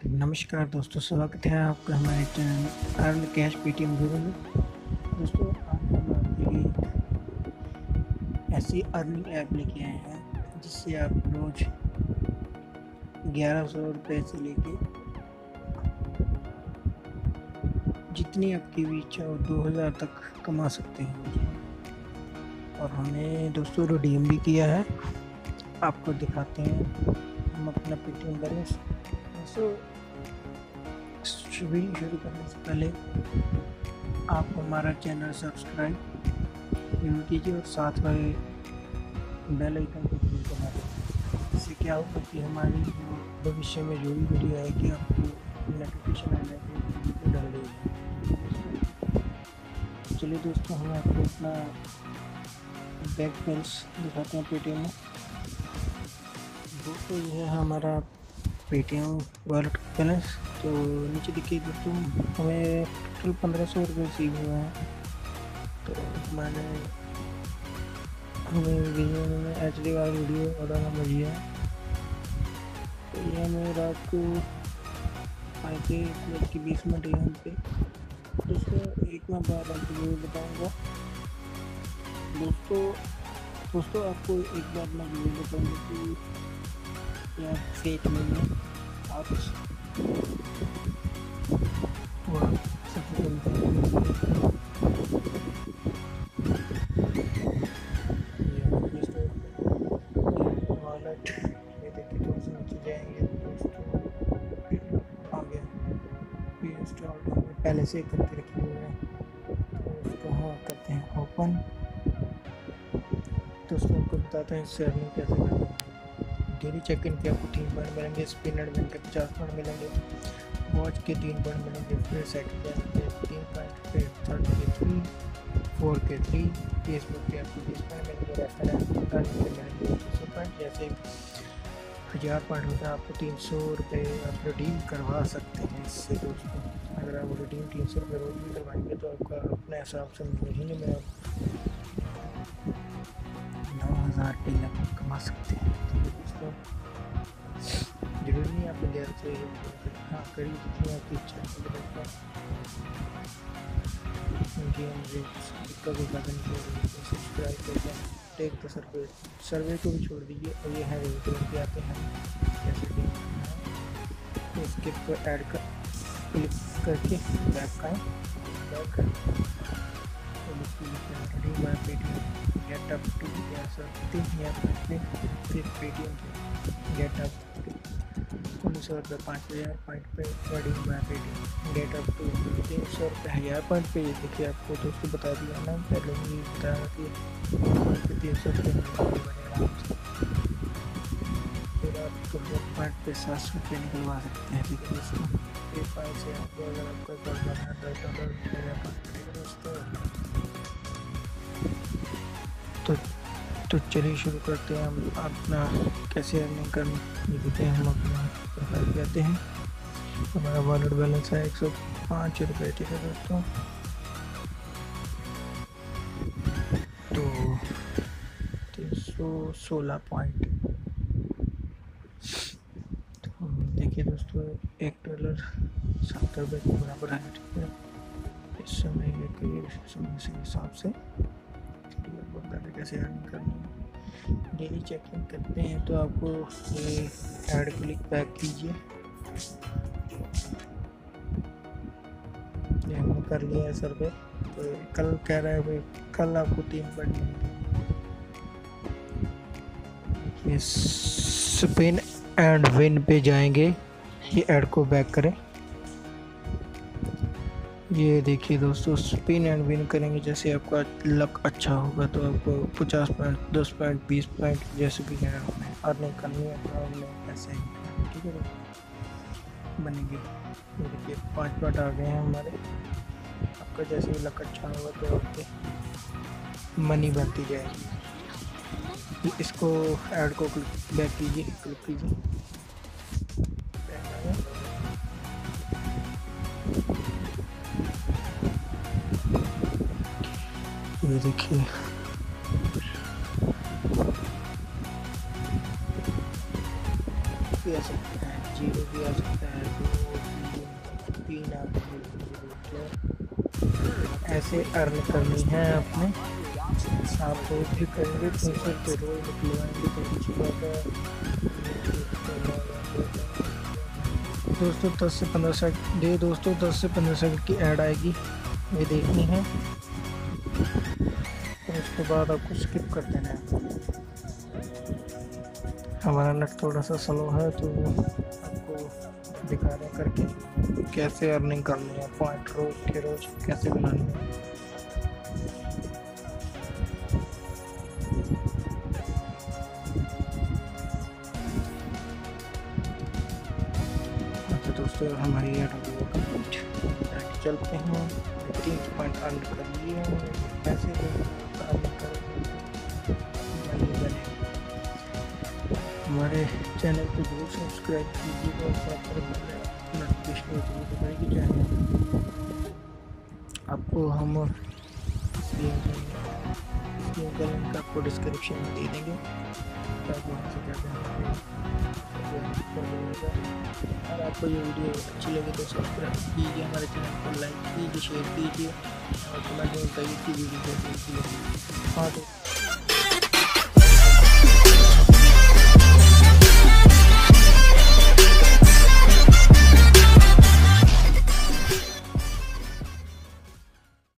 नमस्कार दोस्तों, स्वागत है आपका हमारे चैनल अर्न कैश पेटीएम गुरु में। दोस्तों, आज हम आपके लिए ऐसी अर्निंग ऐप लेके आए हैं जिससे आप रोज 1100 रुपये से लेके जितनी आपकी भी इच्छा हो 2000 तक कमा सकते हैं। और हमने दोस्तों रिडीम भी किया है, आपको दिखाते हैं हम अपना पेटीएम बैलेंस। दोस्तों, वीडियो शुरू करने से पहले आप हमारा चैनल सब्सक्राइब जरूर कीजिए और साथ वाले बेल आइकन को जरूर दबा दें। इससे क्या होगा कि हमारी भविष्य में जो भी वीडियो आएगी आपको नोटिफिकेशन आने के डाल देगी। चलिए दोस्तों, हम आपको अपना बैंक बैलेंस दिखाते हैं पेटीएम में। दोस्तों, यह है हमारा पेटीएम वॉलेट बैलेंस। तो नीचे देखिए दोस्तों, हमें टोटल 1500 रुपये रिसीव हुआ है। तो हमें HD वाला वीडियो ऑर्डर नंबर दिया है। तो ये हमें रात को आए थे 1:20 यहाँ पे। दोस्तों, एक मैं बात आपको जरूर बताऊँगा। दोस्तों आपको एक बात मैं जरूर बताऊँगा कि यह फेक नहीं है। आप वॉलेट ये देखिए दोस्तों, नीचे जाएंगे दोस्तों, आ गया पे इंस्टॉल पहले से करके रखे हुए हैं। तो उसको हम करते हैं ओपन। दोस्तों, आपको बताते हैं इससे अर्निंग कैसे करनी है। डेली चेक इन के आपको 3 पॉइंट मिलेंगे, स्पिन एंड विन के 50 पॉइंट मिलेंगे, वॉच के 3 पॉइंट मिलेंगे, फिर सेकंड के 3 पॉइंट, फिर थर्ड के 3, 4 के 3, फेसबुक के आपको 20 पॉइंट मिलेंगे, रेफरेंस के मिलेंगे 200 पॉइंट। जैसे 1000 पॉइंट होता है, आपको 300 रुपये आप रिडीम करवा सकते हैं इससे। दोस्तों, अगर आप रिडीम 300 रुपये रोज भी करवाएंगे तो आपका अपने हिसाब से महीने में आप 9000 रुपये लगभग कमा सकते हैं। तो दोस्तों, जरूरी नहीं आपको देर से करिए जितनी आपकी इच्छा है। कभी सब्सक्राइब करके टेक द सर्वे को भी छोड़ दीजिए। और ये है रिव्यू पे आते हैं, जैसे कि इसके पर ऐड कर क्लिक करके बैक का बैक गेट अप टू सकते हैं। फिर पेटीएम गेट अप 1900 रुपये 5000 पॉइंट पे redeem by Paytm get up to 300 रुपये 1000 पॉइंट पे। ये देखिए, आपको दोस्तों बता दिया ना, पहले ही बताया कि 300 रुपये आराम से। फिर आप 200 पॉइंट पे 700 रुपये निकलवा सकते हैं। ठीक है दोस्तों, पेपाल से आपको अगर आपका $10 दोस्तों। तो चलिए शुरू करते हैं हम अपना कैसे अर्निंग करनी। देखते हैं, हम अपना प्रोफाइल कहते हैं। हमारा वॉलेट बैलेंस है 105 रुपये। ठीक है दोस्तों, तो 316 पॉइंट। तो देखिए दोस्तों, $1.70 के बराबर है। ठीक है, इस समय के हिसाब से कैसे अर्निंग करनी है। डेली चेकिंग करते हैं तो आपको ये ऐड क्लिक बैक कीजिए। ये हमने कर लिया है सर्वे। तो कल कह रहा है भाई, कल आपको 3 पॉइंट ये स्पिन एंड विन पे जाएंगे। ये ऐड को बैक करें। ये देखिए दोस्तों, स्पिन एंड विन करेंगे। जैसे आपका लक अच्छा होगा तो आपको 50 पॉइंट, 10 पॉइंट, 20 पॉइंट जैसे भी है हमें अर्निंग करनी है तो हमें ऐसे ही। ठीक है, बनेंगे। देखिए 5 पॉइंट आ गए हैं हमारे। आपका जैसे ही लक अच्छा होगा तो आपके मनी बढ़ती जाएगी। इसको ऐड को क्लिक बैक कीजिए, क्लिक कीजिए। ये देखिए, भी आ सकता है, 0 भी आ सकता है, ऐसे अर्न करनी है आपने। आप रोज भी करेंगे 300 रुपये रोज निकलवाएंगे तो कुछ ज़्यादा। दोस्तों 10 से 15 सेकंड दे दोस्तों, 10 से 15 सेकंड की ऐड आएगी, ये देखनी है। और उसके बाद आपको स्किप कर देना है। हमारा नेट थोड़ा सा स्लो है तो आपको दिखा रहे करके कैसे अर्निंग करनी है, पॉइंट रोज के रोज कैसे बनानी है। तो दोस्तों हमारी ऐड हो गई कंप्लीट, चलते हैं। 3 पॉइंट अर्न कर लिए हैं, कैसे अर्न करेंगे हमारे चैनल को जरूर सब्सक्राइब कीजिएगा और साथ में नोटिफिकेशन जरूर दबाइए। चैनल आपको हम स्क्रीन का लिंक आपको डिस्क्रिप्शन में दे देंगे, ताकि वहाँ से जाकर और आपको ये वीडियो अच्छी लगे तो सब्सक्राइब कीजिए, हमारे चैनल को लाइक कीजिए, शेयर कीजिए और कमेंट में बताइए कि वीडियो कैसी लगी। हाँ तो